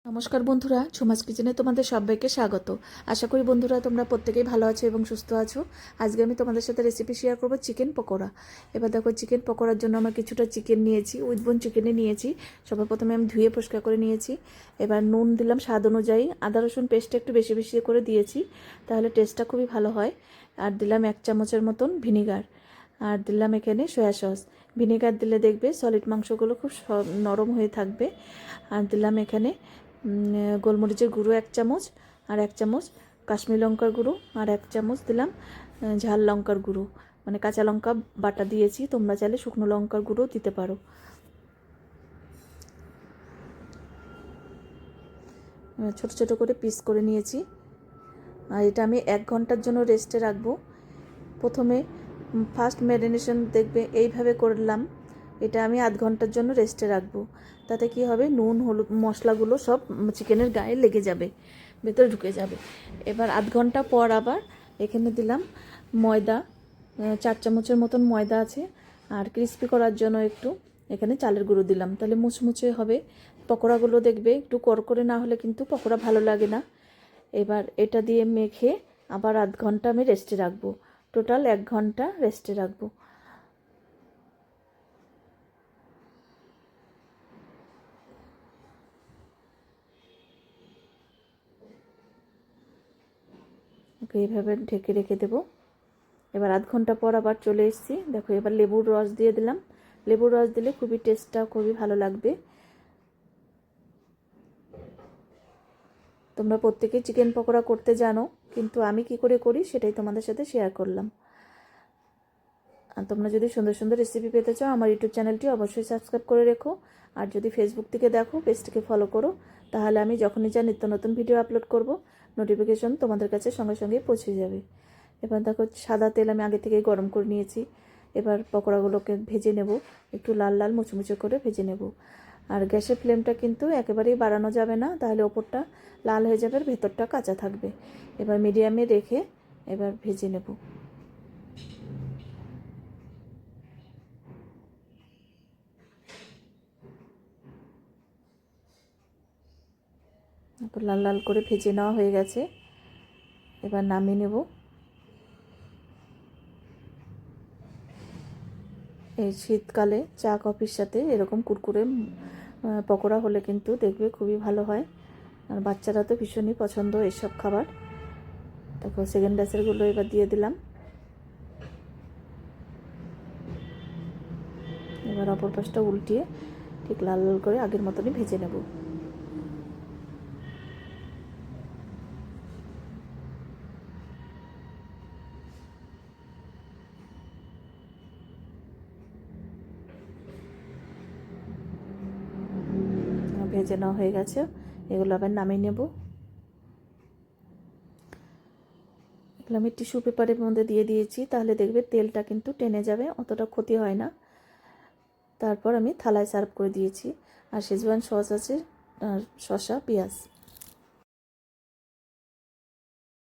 নমস্কার বন্ধুরা, ঝুমাস কিচেনে তোমাদের সবাইকে স্বাগত। আশা করি বন্ধুরা তোমরা প্রত্যেকেই ভালো আছো এবং সুস্থ আছো। আজকে আমি তোমাদের সাথে রেসিপি শেয়ার করব চিকেন পকোড়া। এবার দেখো, চিকেন পকোড়ার জন্য আমার কিছুটা চিকেন নিয়েছি, উইথবোন চিকেনে নিয়েছি। সবার প্রথমে আমি ধুয়ে পরিষ্কার করে নিয়েছি। এবার নুন দিলাম স্বাদ অনুযায়ী, আদা রসুন পেস্টটা একটু বেশি বেশি করে দিয়েছি, তাহলে টেস্টটা খুবই ভালো হয়। আর দিলাম 1 চামচের মতন ভিনিগার, আর দিলাম এখানে সয়া সস। ভিনেগার দিলে দেখবে সলিড মাংসগুলো খুব নরম হয়ে থাকবে। আর দিলাম এখানে গোলমরিচের গুঁড়ো 1 চামচ, আর 1 চামচ কাশ্মীর লঙ্কার গুঁড়ো, আর 1 চামচ দিলাম ঝাল লঙ্কার গুঁড়ো, মানে কাঁচা লঙ্কা বাটা দিয়েছি। তোমরা চাইলে শুকনো লঙ্কার গুঁড়ো দিতে পারো। ছোট ছোট করে পিস করে নিয়েছি। আর এটা আমি 1 ঘন্টার জন্য রেস্টে রাখবো। প্রথমে ফার্স্ট ম্যারিনেশন দেখবে এইভাবে করলাম, এটা আমি আধ ঘন্টার জন্য রেস্টে রাখবো। তাতে কি হবে, নুন হলুদ মশলাগুলো সব চিকেনের গায়ে লেগে যাবে, ভেতরে ঢুকে যাবে। এবার আধ ঘন্টা পর আবার এখানে দিলাম ময়দা, 4 চামচের মতন ময়দা আছে। আর ক্রিস্পি করার জন্য একটু এখানে চালের গুঁড়ো দিলাম, তাহলে মুচমুচে হবে। পকোড়াগুলো দেখবে একটু করকরে না হলে কিন্তু পকোড়া ভালো লাগে না। এবার এটা দিয়ে মেখে আবার আধ ঘন্টা আমি রেস্টে রাখবো। টোটাল 1 ঘন্টা রেস্টে রাখবো। ওকে, এইভাবে ঢেকে রেখে দেবো। এবার আধ ঘন্টা পর আবার চলে এসেছি। দেখো, এবার লেবুর রস দিয়ে দিলাম। লেবুর রস দিলে খুবই টেস্টটা খুবই ভালো লাগবে। তোমরা প্রত্যেকেই চিকেন পকোড়া করতে জানো, কিন্তু আমি কি করে করি সেটাই তোমাদের সাথে শেয়ার করলাম। আর তোমরা যদি সুন্দর সুন্দর রেসিপি পেতে চাও, আমার ইউটিউব চ্যানেলটি অবশ্যই সাবস্ক্রাইব করে রেখো। আর যদি ফেসবুক থেকে দেখো, পেজটিকে ফলো করো, তাহলে আমি যখনই যা নিত্য নতুন ভিডিও আপলোড করব, নোটিফিকেশন তোমাদের কাছে সঙ্গে সঙ্গে পৌঁছে যাবে। এবার দেখো, সাদা তেল আমি আগে থেকেই গরম করে নিয়েছি। এবার পকোড়াগুলোকে ভেজে নেব, একটু লাল লাল মুচমুচে করে ভেজে নেব। আর গ্যাসের ফ্লেমটা কিন্তু একেবারেই বাড়ানো যাবে না, তাহলে ওপরটা লাল হয়ে যাবে আর ভেতরটা কাঁচা থাকবে। এবার মিডিয়ামে রেখে এবার ভেজে নেব। লাল লাল করে ভেজে নেওয়া হয়ে গেছে। এবার নামিয়ে নেব। এই শীতকালে চা কফির সাথে এরকম কুরকুরে পকোড়া হলে কিন্তু দেখবে খুবই ভালো হয়। আর বাচ্চারা তো ভীষণই পছন্দ এসব খাবার। দেখো, সেকেন্ড ব্যাচেরগুলো এবার দিয়ে দিলাম। এবার অপর পাশটা উল্টিয়ে ঠিক লাল লাল করে আগের মতনই ভেজে নেব। ভেজে নেওয়া হয়ে গেছে, এগুলো আবার নামিয়ে নেব। এগুলো আমি টিস্যু পেপারের মধ্যে দিয়ে দিয়েছি, তাহলে দেখবে তেলটা কিন্তু টেনে যাবে, অতটা ক্ষতি হয় না। তারপর আমি থালায় সার্ভ করে দিয়েছি। আর শেজওয়ান সস আছে, আর শসা পেঁয়াজ।